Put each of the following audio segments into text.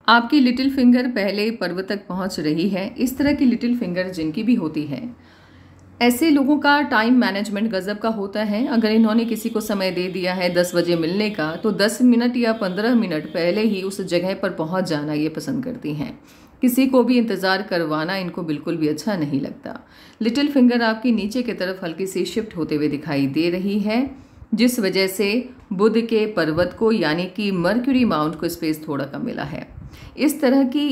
आपकी little finger पहले पर्व तक पहुंच रही है। इस तरह की लिटिल फिंगर जिनकी भी होती है, ऐसे लोगों का टाइम मैनेजमेंट गजब का होता है। अगर इन्होंने किसी को समय दे दिया है 10 बजे मिलने का, तो 10 मिनट या 15 मिनट पहले ही उस जगह पर पहुंच जाना ये पसंद करती हैं। किसी को भी इंतज़ार करवाना इनको बिल्कुल भी अच्छा नहीं लगता। लिटिल फिंगर आपकी नीचे की तरफ हल्की सी शिफ्ट होते हुए दिखाई दे रही है, जिस वजह से बुध के पर्वत को यानी कि मर्क्यूरी माउंट को स्पेस थोड़ा कम मिला है। इस तरह की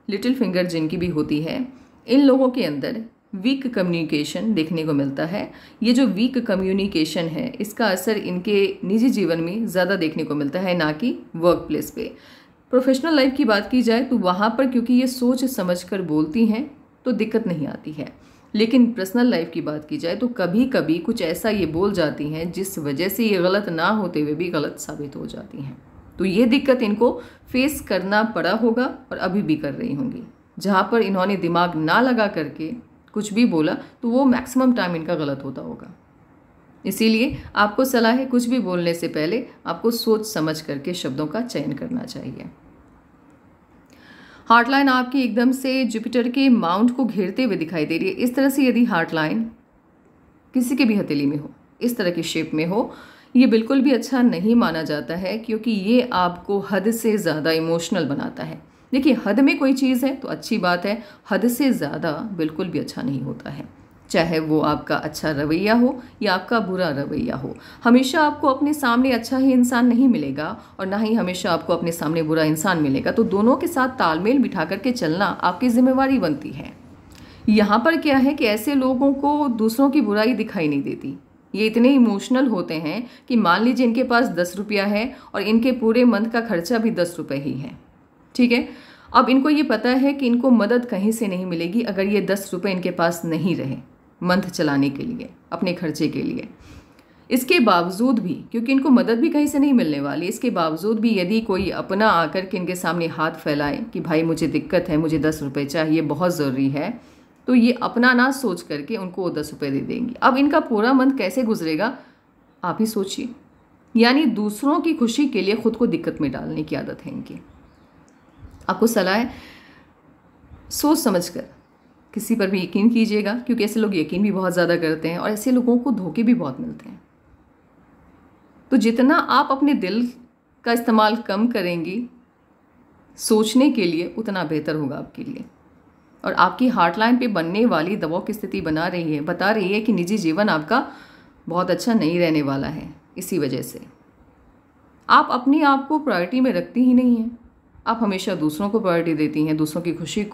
लिटिल फिंगर जिनकी भी होती है, इन लोगों के अंदर वीक कम्युनिकेशन देखने को मिलता है। ये जो वीक कम्युनिकेशन है, इसका असर इनके निजी जीवन में ज़्यादा देखने को मिलता है, ना कि वर्क प्लेस पे। प्रोफेशनल लाइफ की बात की जाए तो वहाँ पर क्योंकि ये सोच समझ कर बोलती हैं तो दिक्कत नहीं आती है, लेकिन पर्सनल लाइफ की बात की जाए तो कभी कभी कुछ ऐसा ये बोल जाती हैं जिस वजह से ये गलत ना होते हुए भी गलत साबित हो जाती हैं। तो ये दिक्कत इनको फेस करना पड़ा होगा और अभी भी कर रही होंगी। जहाँ पर इन्होंने दिमाग ना लगा करके कुछ भी बोला तो वो मैक्सिमम टाइम इनका गलत होता होगा। इसीलिए आपको सलाह है, कुछ भी बोलने से पहले आपको सोच समझ करके शब्दों का चयन करना चाहिए। हार्टलाइन आपकी एकदम से जुपिटर के माउंट को घेरते हुए दिखाई दे रही है। इस तरह से यदि हार्टलाइन किसी के भी हथेली में हो, इस तरह की शेप में हो, ये बिल्कुल भी अच्छा नहीं माना जाता है, क्योंकि ये आपको हद से ज़्यादा इमोशनल बनाता है। देखिए, हद में कोई चीज़ है तो अच्छी बात है, हद से ज़्यादा बिल्कुल भी अच्छा नहीं होता है। चाहे वो आपका अच्छा रवैया हो या आपका बुरा रवैया हो, हमेशा आपको अपने सामने अच्छा ही इंसान नहीं मिलेगा और ना ही हमेशा आपको अपने सामने बुरा इंसान मिलेगा। तो दोनों के साथ तालमेल बिठा करके चलना आपकी जिम्मेवारी बनती है। यहाँ पर क्या है कि ऐसे लोगों को दूसरों की बुराई दिखाई नहीं देती। ये इतने इमोशनल होते हैं कि मान लीजिए इनके पास 10 रुपया है और इनके पूरे मंथ का खर्चा भी 10 रुपये ही है, ठीक है। अब इनको ये पता है कि इनको मदद कहीं से नहीं मिलेगी अगर ये 10 रुपये इनके पास नहीं रहे मंथ चलाने के लिए, अपने खर्चे के लिए। इसके बावजूद भी, क्योंकि इनको मदद भी कहीं से नहीं मिलने वाली, इसके बावजूद भी यदि कोई अपना आकर के इनके सामने हाथ फैलाए कि भाई मुझे दिक्कत है, मुझे 10 रुपये चाहिए, बहुत ज़रूरी है, तो ये अपना ना सोच करके उनको 10 रुपये दे देंगी। अब इनका पूरा मंथ कैसे गुजरेगा आप ही सोचिए। यानी दूसरों की खुशी के लिए खुद को दिक्कत में डालने की आदत है इनकी। आपको सलाह है, सोच समझकर किसी पर भी यकीन कीजिएगा, क्योंकि ऐसे लोग यकीन भी बहुत ज़्यादा करते हैं और ऐसे लोगों को धोखे भी बहुत मिलते हैं। तो जितना आप अपने दिल का इस्तेमाल कम करेंगी सोचने के लिए, उतना बेहतर होगा आपके लिए। और आपकी हार्टलाइन पे बनने वाली दबाव की स्थिति बता रही है कि निजी जीवन आपका बहुत अच्छा नहीं रहने वाला है। इसी वजह से आप अपने आप को प्रायोरिटी में रखती ही नहीं हैं। आप हमेशा दूसरों को प्रायोरिटी देती हैं, दूसरों की खुशी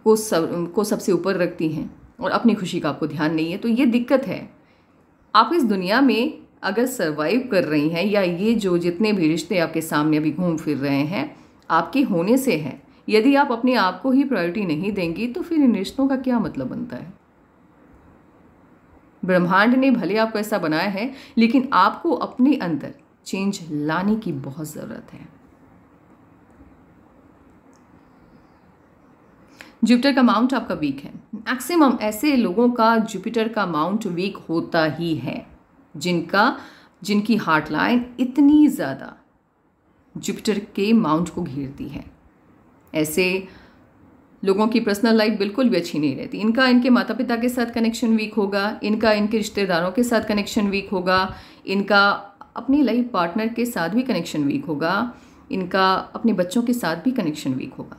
को सबसे ऊपर रखती हैं और अपनी खुशी का आपको ध्यान नहीं है। तो ये दिक्कत है। आप इस दुनिया में अगर सरवाइव कर रही हैं, या ये जो जितने भी रिश्ते आपके सामने अभी घूम फिर रहे हैं, आपके होने से हैं। यदि आप अपने आप को ही प्रायोरिटी नहीं देंगी तो फिर इन रिश्तों का क्या मतलब बनता है। ब्रह्मांड ने भले आपको ऐसा बनाया है, लेकिन आपको अपने अंदर चेंज लाने की बहुत ज़रूरत है। जुपिटर का माउंट आपका वीक है। मैक्सिमम ऐसे लोगों का जुपिटर का माउंट वीक होता ही है जिनकी हार्टलाइन इतनी ज़्यादा जुपिटर के माउंट को घेरती है। ऐसे लोगों की पर्सनल लाइफ बिल्कुल भी अच्छी नहीं रहती। इनका इनके माता पिता के साथ कनेक्शन वीक होगा, इनका इनके रिश्तेदारों के साथ कनेक्शन वीक होगा, इनका अपनी लाइफ पार्टनर के साथ भी कनेक्शन वीक होगा, इनका अपने बच्चों के साथ भी कनेक्शन वीक होगा।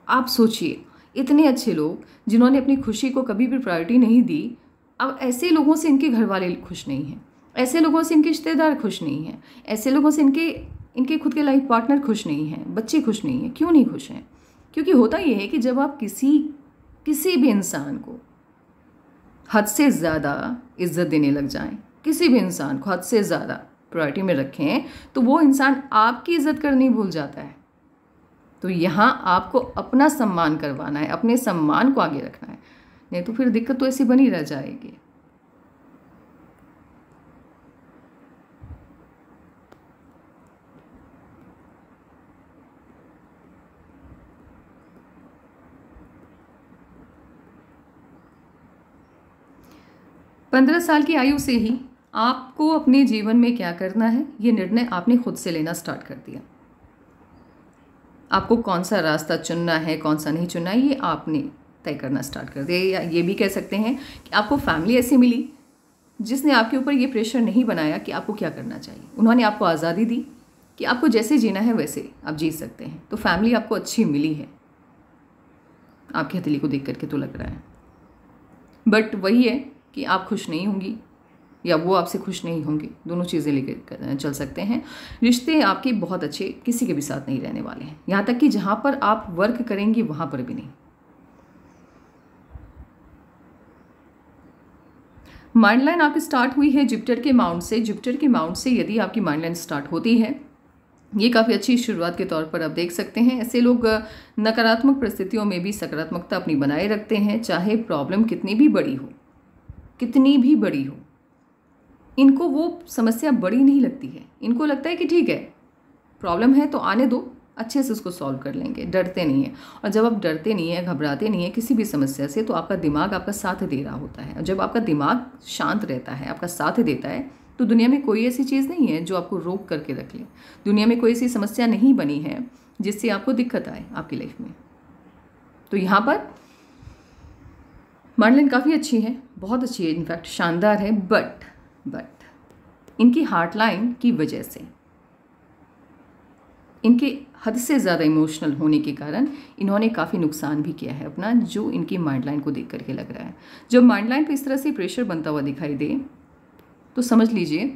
आप सोचिए, इतने अच्छे लोग जिन्होंने अपनी खुशी को कभी भी प्रायोरिटी नहीं दी, अब ऐसे लोगों से इनके घर वाले खुश नहीं हैं, ऐसे लोगों से इनके रिश्तेदार खुश नहीं हैं, ऐसे लोगों से इनके खुद के लाइफ पार्टनर खुश नहीं हैं, बच्चे खुश नहीं हैं। क्यों नहीं खुश हैं? क्योंकि होता यह है कि जब आप किसी भी इंसान को हद से ज़्यादा इज्जत देने लग जाएं, किसी भी इंसान को हद से ज़्यादा प्रायोरिटी में रखें, तो वो इंसान आपकी इज्जत करनी भूल जाता है। तो यहाँ आपको अपना सम्मान करवाना है, अपने सम्मान को आगे रखना है, नहीं तो फिर दिक्कत तो ऐसी बनी रह जाएगी। पंद्रह साल की आयु से ही आप आपको अपने जीवन में क्या करना है ये निर्णय आपने खुद से लेना स्टार्ट कर दिया। आपको कौन सा रास्ता चुनना है, कौन सा नहीं चुनना है, ये आपने तय करना स्टार्ट कर दिया। या ये भी कह सकते हैं कि आपको फैमिली ऐसी मिली जिसने आपके ऊपर ये प्रेशर नहीं बनाया कि आपको क्या करना चाहिए। उन्होंने आपको आज़ादी दी कि आपको जैसे जीना है वैसे आप जी सकते हैं। तो फैमिली आपको अच्छी मिली है, आपकी हथेली को देख करके तो लग रहा है। बट वही है कि आप खुश नहीं होंगी या वो आपसे खुश नहीं होंगे, दोनों चीज़ें लेकर चल सकते हैं। रिश्ते आपके बहुत अच्छे किसी के भी साथ नहीं रहने वाले हैं, यहाँ तक कि जहाँ पर आप वर्क करेंगी वहाँ पर भी नहीं। माइंड लाइन आपकी स्टार्ट हुई है जुपिटर के माउंट से। जुपिटर के माउंट से यदि आपकी माइंड लाइन स्टार्ट होती है, ये काफ़ी अच्छी शुरुआत के तौर पर आप देख सकते हैं। ऐसे लोग नकारात्मक परिस्थितियों में भी सकारात्मकता अपनी बनाए रखते हैं, चाहे प्रॉब्लम कितनी भी बड़ी हो, कितनी भी बड़ी हो। इनको वो समस्या बड़ी नहीं लगती है, इनको लगता है कि ठीक है प्रॉब्लम है तो आने दो, अच्छे से उसको सॉल्व कर लेंगे, डरते नहीं हैं। और जब आप डरते नहीं हैं, घबराते नहीं हैं किसी भी समस्या से, तो आपका दिमाग आपका साथ दे रहा होता है। और जब आपका दिमाग शांत रहता है, आपका साथ देता है, तो दुनिया में कोई ऐसी चीज़ नहीं है जो आपको रोक करके रख ले। दुनिया में कोई ऐसी समस्या नहीं बनी है जिससे आपको दिक्कत आए आपकी लाइफ में। तो यहाँ पर माइंड लाइन काफ़ी अच्छी है, बहुत अच्छी है, इनफैक्ट शानदार है। बट इनकी हार्ट लाइन की वजह से, इनके हद से ज़्यादा इमोशनल होने के कारण इन्होंने काफ़ी नुकसान भी किया है अपना, जो इनकी माइंड लाइन को देख करके लग रहा है। जब माइंड लाइन पे इस तरह से प्रेशर बनता हुआ दिखाई दे तो समझ लीजिए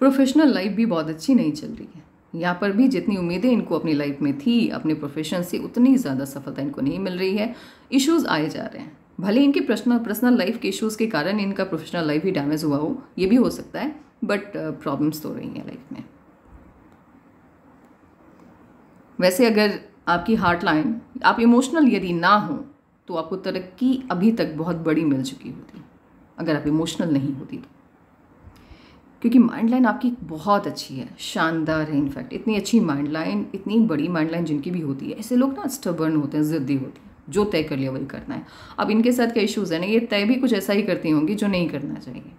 प्रोफेशनल लाइफ भी बहुत अच्छी नहीं चल रही है। यहाँ पर भी जितनी उम्मीदें इनको अपनी लाइफ में थी अपने प्रोफेशन से, उतनी ज़्यादा सफलता इनको नहीं मिल रही है। इश्यूज़ आए जा रहे हैं, भले इनके पर्सनल लाइफ के इश्यूज़ के कारण इनका प्रोफेशनल लाइफ ही डैमेज हुआ हो, ये भी हो सकता है। बट प्रॉब्लम्स तो रही हैं लाइफ में। वैसे अगर आपकी हार्ट लाइन, आप इमोशनल यदि ना हो तो आपको तरक्की अभी तक बहुत बड़ी मिल चुकी होती, अगर आप इमोशनल नहीं होती तो। क्योंकि माइंड लाइन आपकी बहुत अच्छी है, शानदार है। इनफैक्ट इतनी अच्छी माइंड लाइन, इतनी बड़ी माइंड लाइन जिनकी भी होती है, ऐसे लोग ना स्टबर्न होते हैं, ज़िद्दी होती है, जो तय कर लिया वही करना है। अब इनके साथ क्या इश्यूज़ है ना, ये तय भी कुछ ऐसा ही करती होंगी जो नहीं करना चाहिए।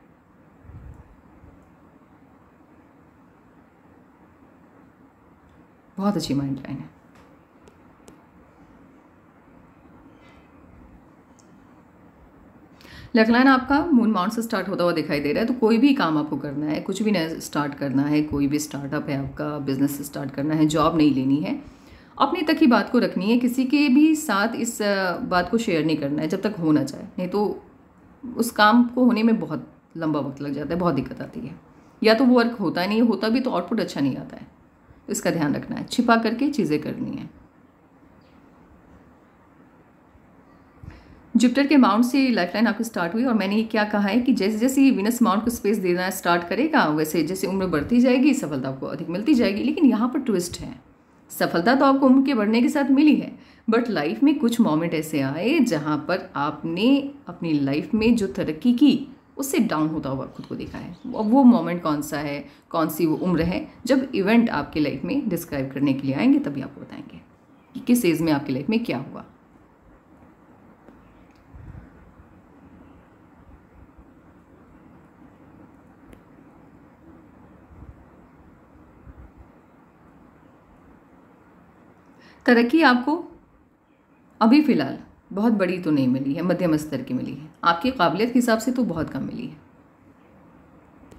बहुत अच्छी माइंड लाइन है। लक लाइन आपका मून माउंट से स्टार्ट होता हुआ दिखाई दे रहा है। तो कोई भी काम आपको करना है, कुछ भी नया स्टार्ट करना है, कोई भी स्टार्टअप है आपका, बिजनेस स्टार्ट करना है, जॉब नहीं लेनी है, अपने तक ही बात को रखनी है। किसी के भी साथ इस बात को शेयर नहीं करना है जब तक हो ना जाए, नहीं तो उस काम को होने में बहुत लंबा वक्त लग जाता है, बहुत दिक्कत आती है। या तो वो वर्क होता नहीं, होता भी तो आउटपुट अच्छा नहीं आता है। इसका ध्यान रखना है, छिपा करके चीज़ें करनी है। जुपिटर के माउंट से लाइफलाइन आपकी स्टार्ट हुई, और मैंने ये क्या कहा है कि जैसे जैसे ये वीनस माउंट को स्पेस देना स्टार्ट करेगा, वैसे जैसे उम्र बढ़ती जाएगी सफलता आपको अधिक मिलती जाएगी। लेकिन यहाँ पर ट्विस्ट है, सफलता तो आपको उम्र के बढ़ने के साथ मिली है, बट लाइफ में कुछ मोमेंट ऐसे आए जहाँ पर आपने अपनी लाइफ में जो तरक्की की उससे डाउन होता हुआ खुद को देखा है। वो मोमेंट कौन सा है, कौन सी वो उम्र है, जब इवेंट आपकी लाइफ में डिस्क्राइब करने के लिए आएंगे तभी आपको बताएंगे कि किस एज में आपकी लाइफ में क्या हुआ। तरक्की आपको अभी फ़िलहाल बहुत बड़ी तो नहीं मिली है, मध्यम स्तर की मिली है। आपकी काबिलियत के हिसाब से तो बहुत कम मिली है।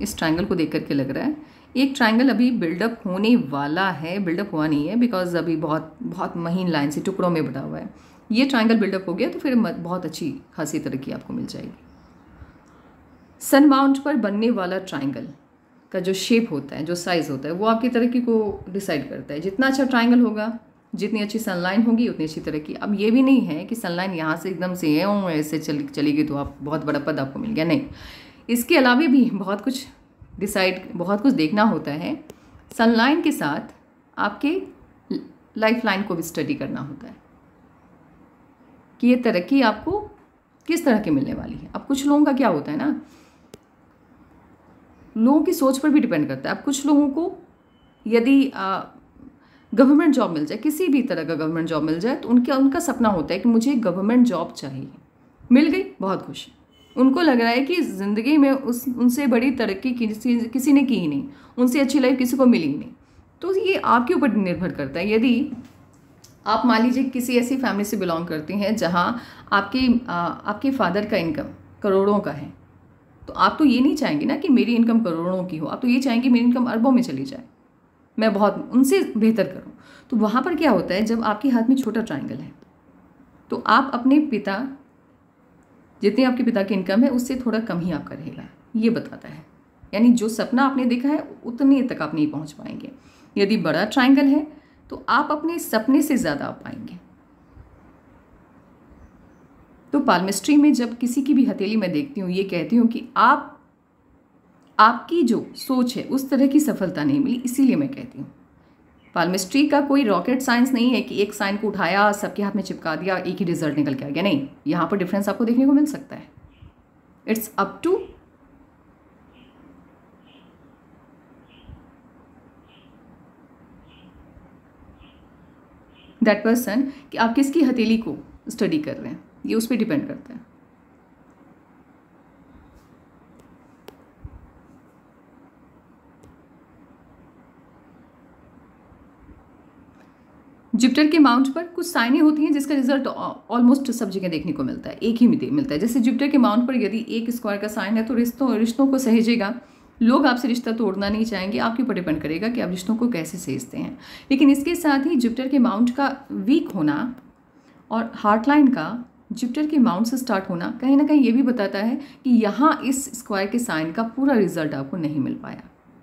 इस ट्रायंगल को देख करके लग रहा है एक ट्रायंगल अभी बिल्डअप होने वाला है, बिल्डअप हुआ नहीं है बिकॉज अभी बहुत बहुत महीन लाइन से टुकड़ों में बटा हुआ है। ये ट्रायंगल बिल्डअप हो गया तो फिर बहुत अच्छी खासी तरक्की आपको मिल जाएगी। सन माउंट पर बनने वाला ट्रायंगल का जो शेप होता है, जो साइज़ होता है, वो आपकी तरक्की को डिसाइड करता है। जितना अच्छा ट्रायंगल होगा, जितनी अच्छी सनलाइन होगी, उतनी अच्छी तरक्की। अब ये भी नहीं है कि सनलाइन यहाँ से एकदम से ऐसे चली गई तो आप बहुत बड़ा पद आपको मिल गया, नहीं। इसके अलावा भी बहुत कुछ बहुत कुछ देखना होता है। सनलाइन के साथ आपके लाइफ लाइन को भी स्टडी करना होता है कि ये तरक्की आपको किस तरह की मिलने वाली है। अब कुछ लोगों का क्या होता है ना, लोगों की सोच पर भी डिपेंड करता है। अब कुछ लोगों को यदि गवर्नमेंट जॉब मिल जाए, किसी भी तरह का गवर्नमेंट जॉब मिल जाए, तो उनका सपना होता है कि मुझे गवर्नमेंट जॉब चाहिए। मिल गई, बहुत खुश, उनको लग रहा है कि ज़िंदगी में उनसे बड़ी तरक्की किसी ने की ही नहीं, उनसे अच्छी लाइफ किसी को मिली ही नहीं। तो ये आपके ऊपर निर्भर करता है। यदि आप मान लीजिए किसी ऐसी फैमिली से बिलोंग करती हैं जहाँ आपके फादर का इनकम करोड़ों का है, तो आप तो ये नहीं चाहेंगे ना कि मेरी इनकम करोड़ों की हो, आप तो ये चाहेंगे मेरी इनकम अरबों में चली जाए, मैं बहुत उनसे बेहतर करूं। तो वहाँ पर क्या होता है, जब आपके हाथ में छोटा ट्रायंगल है तो आप अपने पिता, जितनी आपके पिता की इनकम है उससे थोड़ा कम ही आपका रहेगा, ये बताता है। यानी जो सपना आपने देखा है उतने तक आप नहीं पहुँच पाएंगे। यदि बड़ा ट्रायंगल है तो आप अपने सपने से ज़्यादा आ पाएंगे। तो पाल्मिस्ट्री में जब किसी की भी हथेली मैं देखती हूँ, ये कहती हूँ कि आपकी जो सोच है उस तरह की सफलता नहीं मिली, इसीलिए मैं कहती हूँ। पाल्मिस्ट्री का कोई रॉकेट साइंस नहीं है कि एक साइन को उठाया, सबके हाथ में चिपका दिया, एक ही रिजल्ट निकल के आ गया। नहीं, यहाँ पर डिफरेंस आपको देखने को मिल सकता है। It's up to that person कि आप किसकी हथेली को स्टडी कर रहे हैं, ये उस पर डिपेंड करता है। जुपिटर के माउंट पर कुछ साइनें होती हैं जिसका रिजल्ट ऑलमोस्ट सब जगह देखने को मिलता है, एक ही मिलता है। जैसे जुपिटर के माउंट पर यदि एक स्क्वायर का साइन है तो रिश्तों को सहेजेगा। लोग आपसे रिश्ता तोड़ना नहीं चाहेंगे, आपके ऊपर डिपेंड करेगा कि आप रिश्तों को कैसे सहेजते हैं। लेकिन इसके साथ ही जुपिटर के माउंट का वीक होना और हार्ट लाइन का जुपिटर के माउंट से स्टार्ट होना कहीं ना कहीं ये भी बताता है कि यहाँ इस स्क्वायर के साइन का पूरा रिजल्ट आपको नहीं मिल पाया,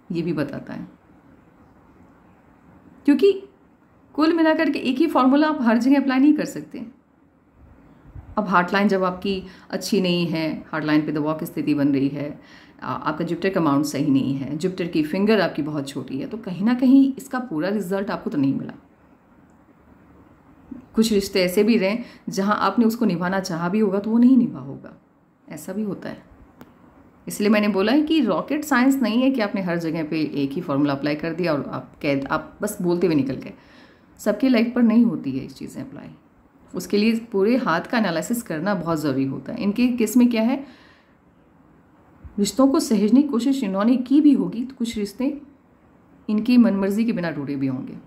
ये भी बताता है। क्योंकि कुल मिलाकर के एक ही फॉर्मूला आप हर जगह अप्लाई नहीं कर सकते। अब हार्ट लाइन जब आपकी अच्छी नहीं है, हार्ट लाइन पे दबाव की स्थिति बन रही है, आपका जुपिटर का माउंट सही नहीं है, जुपिटर की फिंगर आपकी बहुत छोटी है, तो कहीं ना कहीं इसका पूरा रिजल्ट आपको तो नहीं मिला। कुछ रिश्ते ऐसे भी रहे जहां आपने उसको निभाना चाहा भी होगा तो वो नहीं निभा होगा, ऐसा भी होता है। इसलिए मैंने बोला है कि रॉकेट साइंस नहीं है कि आपने हर जगह पे एक ही फॉर्मूला अप्लाई कर दिया और आप बस बोलते हुए निकल गए। सबकी लाइफ पर नहीं होती है इस चीज़ें अप्लाई, उसके लिए पूरे हाथ का एनालिसिस करना बहुत ज़रूरी होता है। इनके केस में क्या है, रिश्तों को सहेजने की कोशिश इन्होंने की भी होगी तो कुछ रिश्ते इनकी मनमर्जी के बिना टूटे भी होंगे।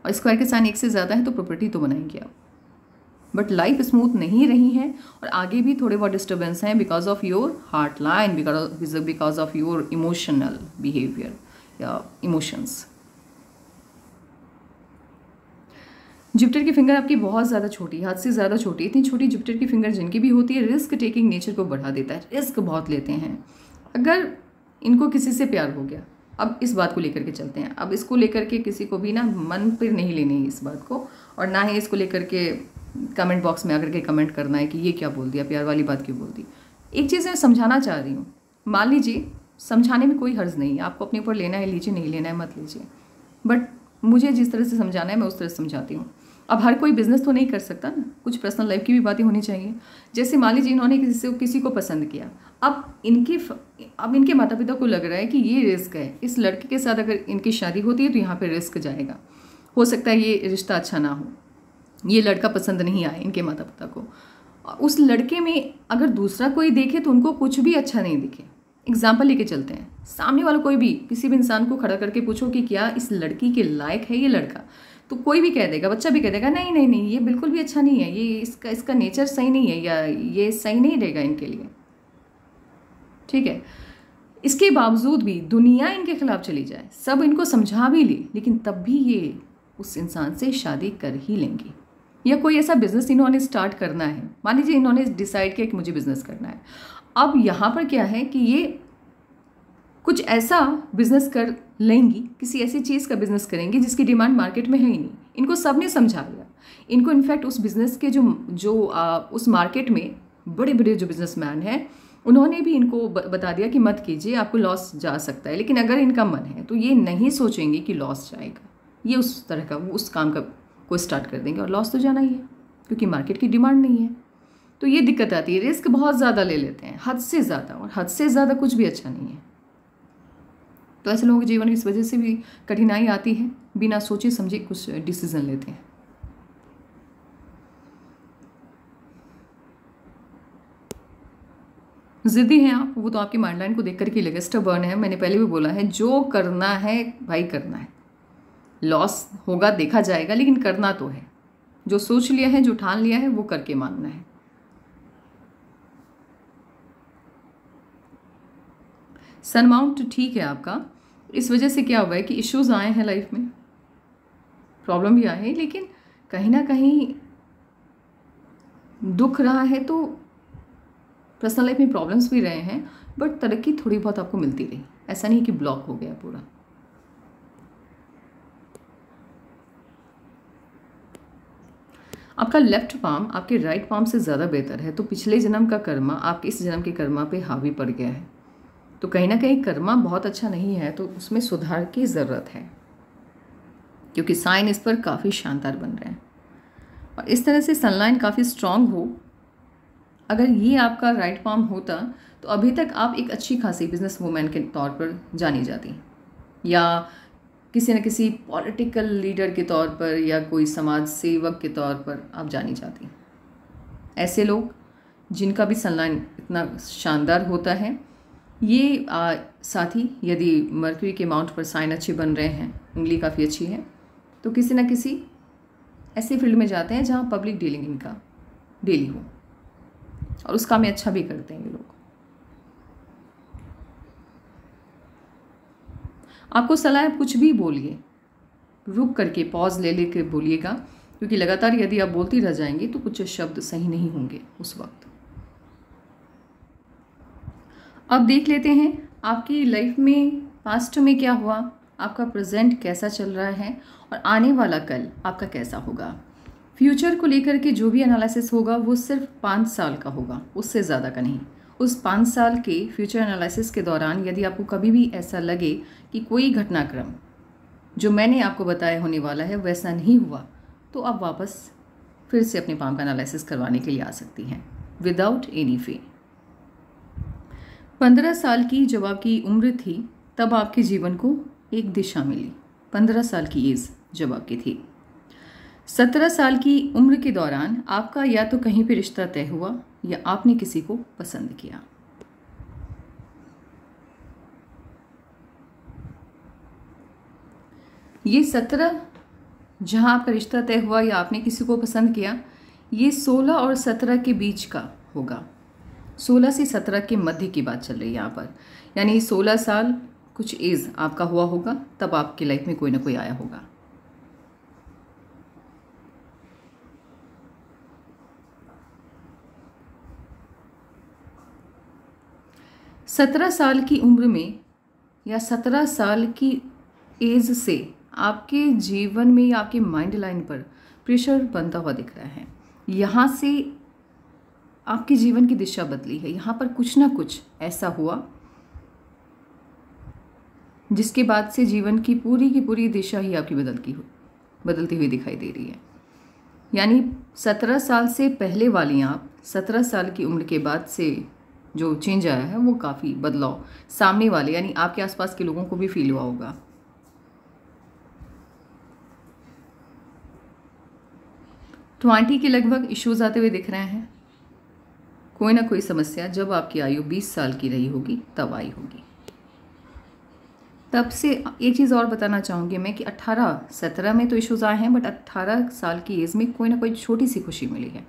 और स्क्वायर के साइन एक से ज़्यादा है तो प्रॉपर्टी तो बनाएंगे आप, बट लाइफ स्मूथ नहीं रही है और आगे भी थोड़े बहुत डिस्टर्बेंस हैं because of your heart line, because of your emotional behaviour या इमोशंस। जुपिटर की फिंगर आपकी बहुत ज़्यादा छोटी, हद से ज़्यादा छोटी। इतनी छोटी जुपिटर की फिंगर जिनकी भी होती है, रिस्क टेकिंग नेचर को बढ़ा देता है, रिस्क बहुत लेते हैं। अगर इनको किसी से प्यार हो गया, अब इस बात को लेकर के चलते हैं, अब इसको लेकर के किसी को भी ना मन पर नहीं लेनी है इस बात को, और ना ही इसको लेकर के कमेंट बॉक्स में आकर के कमेंट करना है कि ये क्या बोल दिया, प्यार वाली बात क्यों बोल दी। एक चीज़ मैं समझाना चाह रही हूँ, मान लीजिए समझाने में कोई हर्ज नहीं है, आपको अपने ऊपर लेना है लीजिए, नहीं लेना है मत लीजिए, बट मुझे जिस तरह से समझाना है मैं उस तरह से समझाती हूँ। अब हर कोई बिजनेस तो नहीं कर सकता ना, कुछ पर्सनल लाइफ की भी बातें होनी चाहिए। जैसे मान लीजिए इन्होंने किसी को पसंद किया, अब इनके माता पिता को लग रहा है कि ये रिस्क है, इस लड़के के साथ अगर इनकी शादी होती है तो यहाँ पे रिस्क जाएगा, हो सकता है ये रिश्ता अच्छा ना हो, ये लड़का पसंद नहीं आए इनके माता पिता को। उस लड़के में अगर दूसरा कोई देखे तो उनको कुछ भी अच्छा नहीं दिखे। एग्जाम्पल लेके चलते हैं, सामने वाला कोई भी किसी भी इंसान को खड़ा करके पूछो कि क्या इस लड़की के लायक है ये लड़का, तो कोई भी कह देगा, बच्चा भी कह देगा नहीं नहीं नहीं, ये बिल्कुल भी अच्छा नहीं है, ये इसका नेचर सही नहीं है, या ये सही नहीं रहेगा इनके लिए। ठीक है, इसके बावजूद भी दुनिया इनके खिलाफ चली जाए, सब इनको समझा भी ले, लेकिन तब भी ये उस इंसान से शादी कर ही लेंगी। या कोई ऐसा बिजनेस इन्होंने स्टार्ट करना है, मान लीजिए इन्होंने डिसाइड किया कि मुझे बिजनेस करना है। अब यहाँ पर क्या है कि ये कुछ ऐसा बिजनेस कर लेंगी, किसी ऐसी चीज़ का बिजनेस करेंगी जिसकी डिमांड मार्केट में है ही नहीं। इनको सबने समझा दिया, इनको इनफैक्ट उस बिजनेस के उस मार्केट में बड़े बड़े जो बिजनेसमैन हैं उन्होंने भी इनको बता दिया कि मत कीजिए, आपको लॉस जा सकता है। लेकिन अगर इनका मन है तो ये नहीं सोचेंगे कि लॉस जाएगा, ये उस तरह का उस काम को स्टार्ट कर देंगे, और लॉस तो जाना ही है क्योंकि मार्केट की डिमांड नहीं है। तो ये दिक्कत आती है, रिस्क बहुत ज़्यादा ले लेते हैं, हद से ज़्यादा, और हद से ज़्यादा कुछ भी अच्छा नहीं है। तो ऐसे लोगों के जीवन में इस वजह से भी कठिनाई आती है, बिना सोचे समझे कुछ डिसीजन लेते हैं। ज़िद्दी हैं आप, वो तो आपकी माइंड लाइन को देख कर के लगे। स्टबर्न है, मैंने पहले भी बोला है, जो करना है भाई करना है। लॉस होगा देखा जाएगा, लेकिन करना तो है। जो सोच लिया है, जो ठान लिया है, वो करके मानना है। सन माउंट ठीक है आपका। इस वजह से क्या हुआ है कि इश्यूज आए हैं लाइफ में, प्रॉब्लम भी आए हैं, लेकिन कहीं ना कहीं दुख रहा है, तो पर्सनल लाइफ में प्रॉब्लम्स भी रहे हैं, बट तरक्की थोड़ी बहुत आपको मिलती रही। ऐसा नहीं कि ब्लॉक हो गया पूरा। आपका लेफ्ट पाम आपके राइट पाम से ज़्यादा बेहतर है, तो पिछले जन्म का कर्मा आपके इस जन्म के कर्मा पे हावी पड़ गया है। तो कहीं ना कहीं कर्मा बहुत अच्छा नहीं है, तो उसमें सुधार की ज़रूरत है, क्योंकि साइन इस पर काफ़ी शानदार बन रहे हैं। और इस तरह से सनलाइन काफ़ी स्ट्रांग हो, अगर ये आपका राइट पाम होता तो अभी तक आप एक अच्छी खासी बिजनेस वूमेन के तौर पर जानी जाती, या किसी न किसी पॉलिटिकल लीडर के तौर पर, या कोई समाज सेवक के तौर पर आप जानी जाती। ऐसे लोग जिनका भी सनलाइन इतना शानदार होता है, ये साथ ही यदि मर्क्यूरी के माउंट पर साइन अच्छे बन रहे हैं, उंगली काफ़ी अच्छी है, तो किसी न किसी ऐसे फील्ड में जाते हैं जहाँ पब्लिक डीलिंग इनका डेली हो, और उस काम में अच्छा भी करते हैं ये लोग। आपको सलाह है, कुछ भी बोलिए, रुक करके पॉज ले लेकर बोलिएगा, क्योंकि लगातार यदि आप बोलती रह जाएंगे तो कुछ शब्द सही नहीं होंगे उस वक्त। अब देख लेते हैं आपकी लाइफ में पास्ट में क्या हुआ, आपका प्रेजेंट कैसा चल रहा है, और आने वाला कल आपका कैसा होगा। फ्यूचर को लेकर के जो भी एनालिसिस होगा वो सिर्फ 5 साल का होगा, उससे ज़्यादा का नहीं। उस 5 साल के फ्यूचर एनालिसिस के दौरान यदि आपको कभी भी ऐसा लगे कि कोई घटनाक्रम जो मैंने आपको बताया होने वाला है वैसा नहीं हुआ, तो आप वापस फिर से अपने पाम का एनालिसिस करवाने के लिए आ सकती हैं विदाउट एनी फी। 15 साल की जब आपकी उम्र थी, तब आपके जीवन को एक दिशा मिली। 15 साल की एज जब आपकी थी। 17 साल की उम्र के दौरान आपका या तो कहीं पे रिश्ता तय हुआ, या आपने किसी को पसंद किया। ये 17 जहां आपका रिश्ता तय हुआ या आपने किसी को पसंद किया, ये 16 और 17 के बीच का होगा। 16 से 17 के मध्य की बात चल रही है यहाँ पर, यानी 16 साल कुछ एज आपका हुआ होगा, तब आपकी लाइफ में कोई ना कोई आया होगा। सत्रह साल की उम्र में या 17 साल की एज से आपके जीवन में या आपके माइंड लाइन पर प्रेशर बनता हुआ दिख रहा है। यहाँ से आपके जीवन की दिशा बदली है। यहाँ पर कुछ ना कुछ ऐसा हुआ जिसके बाद से जीवन की पूरी दिशा ही आपकी बदलती हुई दिखाई दे रही है। यानी 17 साल से पहले वाली आप 17 साल की उम्र के बाद से जो चेंज आया है वो काफ़ी बदलाव सामने वाले यानी आपके आसपास के लोगों को भी फील हुआ होगा। ट्वेंटी के लगभग इश्यूज आते हुए दिख रहे हैं। कोई ना कोई समस्या जब आपकी आयु 20 साल की रही होगी तब आई होगी। तब से एक चीज़ और बताना चाहूँगी मैं कि 18-17 में तो इश्यूज आए हैं, बट 18 साल की एज में कोई ना कोई छोटी सी खुशी मिली है।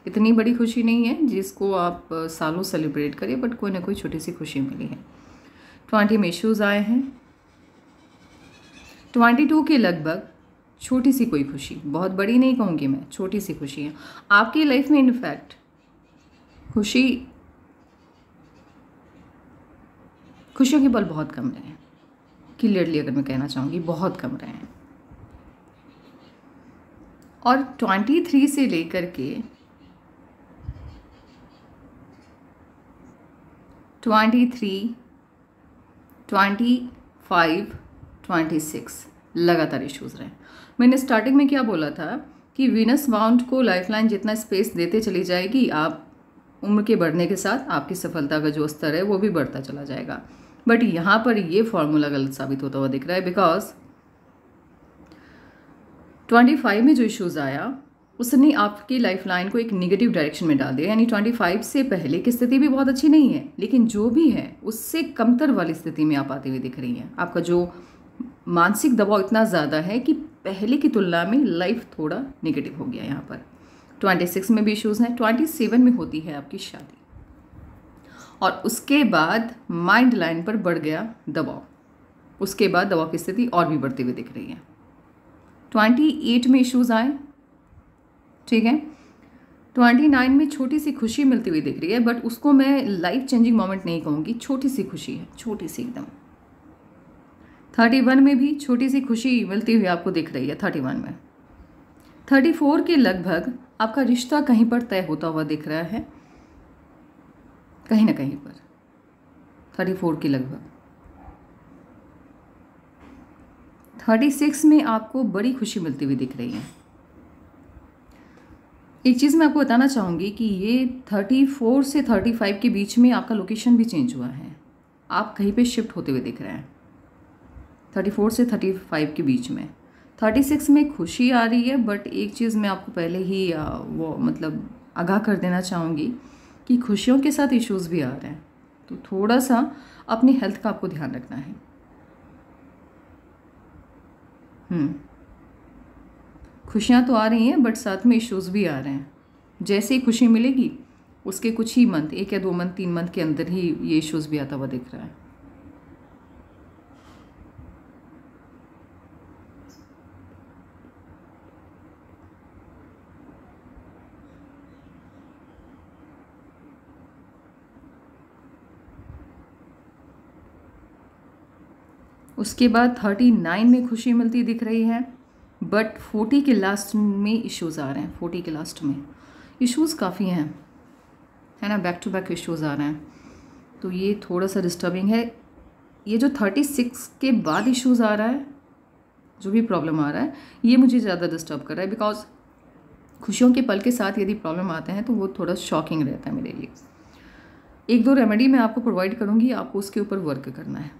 इतनी बड़ी खुशी नहीं है जिसको आप सालों सेलिब्रेट करिए, बट कोई ना कोई छोटी सी खुशी मिली है। 20 में इश्यूज आए हैं। 22 के लगभग छोटी सी कोई खुशी, बहुत बड़ी नहीं कहूँगी मैं, छोटी सी खुशी है आपकी लाइफ में। इनफैक्ट खुशियों के पल बहुत कम रहे हैं, क्लियरली अगर मैं कहना चाहूँगी बहुत कम रहे हैं। और 23 से लेकर के 23, 25, 26 लगातार इश्यूज रहे। मैंने स्टार्टिंग में क्या बोला था कि वीनस माउंट को लाइफलाइन जितना स्पेस देते चली जाएगी, आप उम्र के बढ़ने के साथ आपकी सफलता का जो स्तर है वो भी बढ़ता चला जाएगा। बट यहाँ पर ये फॉर्मूला गलत साबित होता हुआ दिख रहा है, बिकॉज 25 में जो इश्यूज आया उसने आपकी लाइफ लाइन को एक नेगेटिव डायरेक्शन में डाल दिया। यानी 25 से पहले की स्थिति भी बहुत अच्छी नहीं है, लेकिन जो भी है उससे कमतर वाली स्थिति में आप आते हुए दिख रही हैं। आपका जो मानसिक दबाव इतना ज़्यादा है कि पहले की तुलना में लाइफ थोड़ा नेगेटिव हो गया। यहाँ पर 26 में भी इश्यूज़ हैं, 27 में होती है आपकी शादी, और उसके बाद माइंड लाइन पर बढ़ गया दबाव। उसके बाद दबाव की स्थिति और भी बढ़ती हुई दिख रही है। 28 में इश्यूज़ आए, ठीक है। 29 में छोटी सी खुशी मिलती हुई दिख रही है, बट उसको मैं लाइफ चेंजिंग मोमेंट नहीं कहूँगी, छोटी सी खुशी है, छोटी सी एकदम। 31 में भी छोटी सी खुशी मिलती हुई आपको दिख रही है 31 में। 34 के लगभग आपका रिश्ता कहीं पर तय होता हुआ दिख रहा है, कहीं ना कहीं पर 34 के लगभग। 36 में आपको बड़ी खुशी मिलती हुई दिख रही है। एक चीज़ मैं आपको बताना चाहूँगी कि ये 34 से 35 के बीच में आपका लोकेशन भी चेंज हुआ है, आप कहीं पे शिफ्ट होते हुए दिख रहे हैं 34 से 35 के बीच में। 36 में खुशी आ रही है, बट एक चीज़ मैं आपको पहले ही वो मतलब आगाह कर देना चाहूँगी कि खुशियों के साथ इश्यूज़ भी आ रहे हैं, तो थोड़ा सा अपनी हेल्थ का आपको ध्यान रखना है। खुशियाँ तो आ रही हैं, बट साथ में इश्यूज़ भी आ रहे हैं। जैसे ही खुशी मिलेगी उसके कुछ ही मंथ, 1 या 2 मंथ 3 मंथ के अंदर ही ये इश्यूज़ भी आता हुआ दिख रहा है। उसके बाद 39 में खुशी मिलती दिख रही है, बट 40 के लास्ट में इश्यूज़ आ रहे हैं। 40 के लास्ट में इश्यूज़ काफ़ी हैं, है ना, बैक टू बैक इश्यूज़ आ रहे हैं, तो ये थोड़ा सा डिस्टर्बिंग है। ये जो 36 के बाद इश्यूज़ आ रहा है, जो भी प्रॉब्लम आ रहा है, ये मुझे ज़्यादा डिस्टर्ब कर रहा है, बिकॉज खुशियों के पल के साथ यदि प्रॉब्लम आते हैं तो वो थोड़ा शॉकिंग रहता है मेरे लिए। 1-2 रेमेडी मैं आपको प्रोवाइड करूँगी, आपको उसके ऊपर वर्क करना है।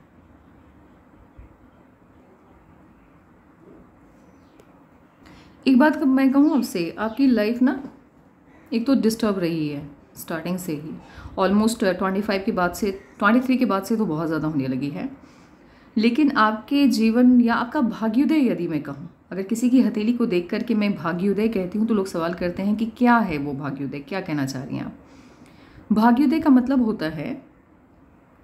एक बात मैं कहूँ आपसे, आपकी लाइफ ना एक तो डिस्टर्ब रही है स्टार्टिंग से ही, ऑलमोस्ट 25 के बाद से, 23 के बाद से तो बहुत ज़्यादा होने लगी है। लेकिन आपके जीवन या आपका भाग्योदय यदि मैं कहूँ, अगर किसी की हथेली को देख करके मैं भाग्योदय कहती हूँ तो लोग सवाल करते हैं कि क्या है वो भाग्योदय, क्या कहना चाह रही हैं आप। भाग्योदय का मतलब होता है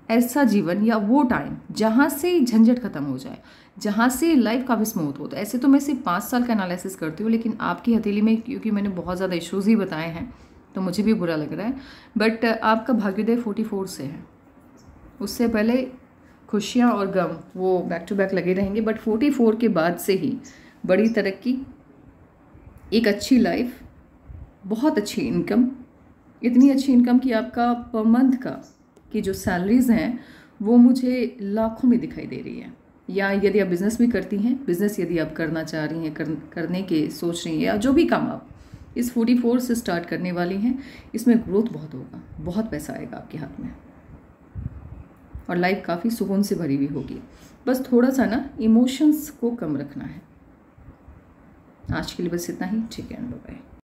ऐसा जीवन या वो टाइम जहाँ से झंझट खत्म हो जाए, जहाँ से लाइफ काफ़ी स्मूथ हो। तो ऐसे तो मैं सिर्फ 5 साल का एनालिसिस करती हूँ, लेकिन आपकी हथेली में क्योंकि मैंने बहुत ज़्यादा इश्यूज़ ही बताए हैं तो मुझे भी बुरा लग रहा है, बट आपका भाग्योदय 44 से है। उससे पहले खुशियाँ और गम वो बैक टू बैक लगे रहेंगे, बट 44 के बाद से ही बड़ी तरक्की, एक अच्छी लाइफ, बहुत अच्छी इनकम, इतनी अच्छी इनकम कि आपका पर मंथ का की जो सैलरीज़ हैं वो मुझे लाखों में दिखाई दे रही है। या यदि आप बिज़नेस भी करती हैं, बिज़नेस यदि आप करना चाह रही हैं, करने के सोच रही हैं, या जो भी काम आप इस 44 से स्टार्ट करने वाली हैं, इसमें ग्रोथ बहुत होगा, बहुत पैसा आएगा आपके हाथ में और लाइफ काफ़ी सुकून से भरी हुई होगी। बस थोड़ा सा ना इमोशंस को कम रखना है। आज के लिए बस इतना ही, ठीक है, बाय बाय।